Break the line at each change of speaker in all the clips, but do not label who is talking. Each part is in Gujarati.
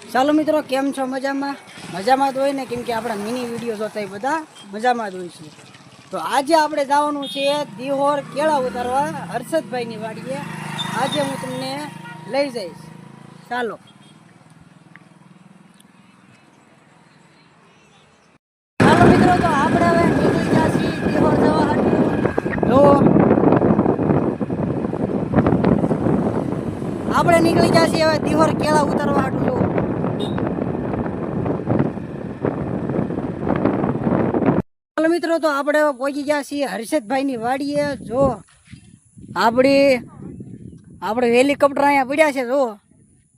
ચાલો મિત્રો, કેમ છો? મજામાં? મજામાં જ હોય ને, કેમ કે આપણા મિની વિડીયો જોતા બધા મજામાં જ હોય છે. તો આજે આપણે જવાનું છે દિહોર કેળા ઉતારવા હર્ષદભાઈની વાડીએ. આજે હું તમને લઈ જઈશ. ચાલો ચાલો મિત્રો, તો આપણે હવે નીકળી ગયા છીએ દિહોર જવા હાટુ. જો આપણે નીકળી ગયા છીએ હવે દિહોર કેળા ઉતારવા હાટુ. જો મિત્રો, તો આપણે પહોંચી ગયા છીએ હર્ષદભાઈની વાડીએ. જો આપણે હેલિકોપ્ટર અહીંયા પડ્યા છે. જો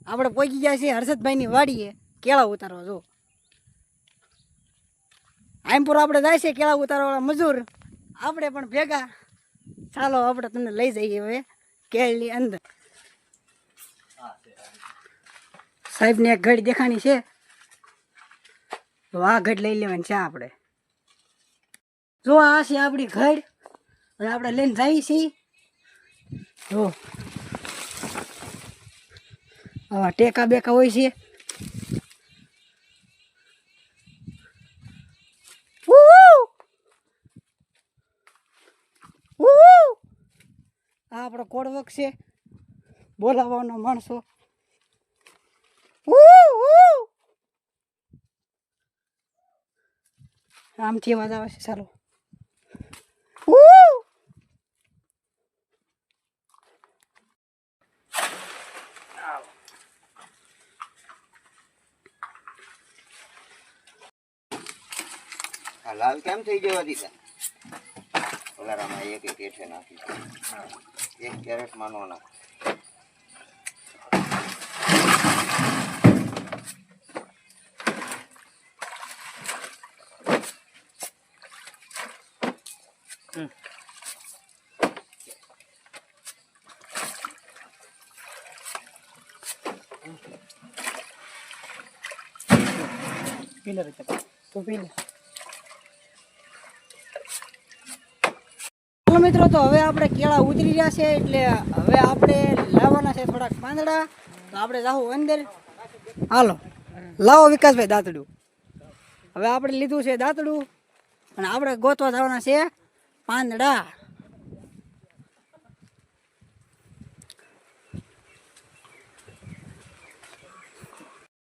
આપણે પહોંચી ગયા છીએ હર્ષદભાઈની વાડીએ કેળા ઉતારવા. જો આઈમપુર આપણે જાય છે કેળા ઉતારવાળા મજૂર, આપણે પણ ભેગા. ચાલો આપણે તમને લઈ જઈએ હવે કેળની અંદર. સાહેબને એક ઘડી દેખાણી છે, તો આ ઘડ લઈ લેવાની છે આપણે. જો આ છે આપણી ઘડ, હવે આપણે લઈને જઈએ છીએ. જો આવા ટેકા બેકા હોય છે. આ આપણો કોડવક છે, બોલાવવાનો માણસો. આમથી અવાજ આવે છે. ચાલો
લાલ કેમ થઈ ગયો દીધા? ઓલારામાં એક એક હેઠે નાખી, એક કેરેટ માનો નાખ.
પીલે તો પીલે. મિત્રો, તો હવે આપણે કેળા ઉતરી રહ્યા છે, એટલે હવે આપણે લાવવાના છે થોડાક પાંદડા. તો આપણે જાવું અંદર. હાલો લાવો વિકાસભાઈ દાંતડું. હવે આપણે લીધું છે દાંતડું અને આપણે ગોતવા જવાના છે પાંદડા.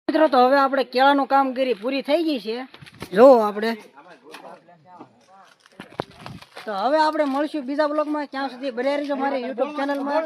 મિત્રો, તો હવે આપણે કેળાનું કામ કરી પૂરી થઈ ગઈ છે. જો આપણે તો હવે આપણે મળશું બીજા બ્લોગમાં. ત્યાં સુધી બને રહેજો મારી યુટ્યુબ ચેનલમાં.